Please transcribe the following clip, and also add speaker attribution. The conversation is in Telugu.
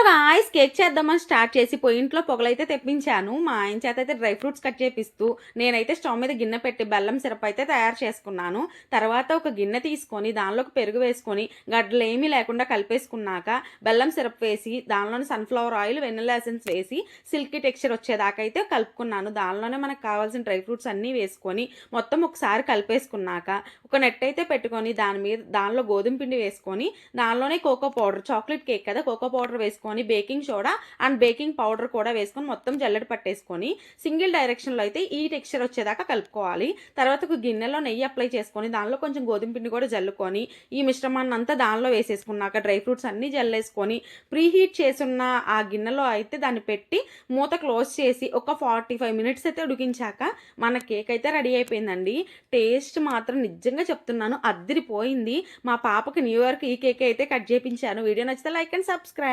Speaker 1: గాయ్స్ కేక్ చేద్దామని స్టార్ట్ చేసి పొయ్యింట్లో పొగలైతే తెప్పించాను. మా ఆయన చేత అయితే డ్రై ఫ్రూట్స్ కట్ చేపిస్తూ నేనైతే స్టవ్ మీద గిన్నె పెట్టి బెల్లం సిరప్ అయితే తయారు చేసుకున్నాను. తర్వాత ఒక గిన్నె తీసుకొని దానిలోకి పెరుగు వేసుకొని గడ్డలు ఏమీ లేకుండా కలిపేసుకున్నాక బెల్లం సిరప్ వేసి దానిలోనే సన్ఫ్లవర్ ఆయిల్, వెనిల్లా ఎసెన్స్ వేసి సిల్కీ టెక్స్చర్ వచ్చేదాకా అయితే కలుపుకున్నాను. దానిలోనే మనకు కావాల్సిన డ్రై ఫ్రూట్స్ అన్నీ వేసుకొని మొత్తం ఒకసారి కలిపేసుకున్నాక ఒక నెట్ అయితే పెట్టుకొని దానిలో గోధుమ పిండి వేసుకొని దానిలోనే కోకో పౌడర్, చాక్లెట్ కేక్ కదా, కోకో పౌడర్ వేసుకొని baking soda and baking powder కూడా వేసుకొని మొత్తం జల్లెడ పట్టేసుకొని సింగిల్ డైరెక్షన్లో అయితే ఈ టెక్స్చర్ వచ్చేదాకా కలుపుకోవాలి. తర్వాత ఒక గిన్నెలో నెయ్యి అప్లై చేసుకొని దానిలో కొంచెం గోధుమ పిండి కూడా జల్లుకొని ఈ మిశ్రమాన్ని అంతా దానిలో వేసేసుకున్నాక డ్రై ఫ్రూట్స్ అన్నీ జల్లేసుకొని ప్రీహీట్ చేసున్న ఆ గిన్నెలో అయితే దాన్ని పెట్టి మూత క్లోజ్ చేసి ఒక 45 మినిట్స్ అయితే ఉడికించాక మన కేక్ అయితే రెడీ అయిపోయిందండి. టేస్ట్ మాత్రం నిజంగా చెప్తున్నాను అద్దిరిపోయింది. మా పాపకి న్యూ ఇయర్కి ఈ కేక్ అయితే కట్ చేయించాను. వీడియో నచ్చితే లైక్ అండ్ సబ్స్క్రైబ్.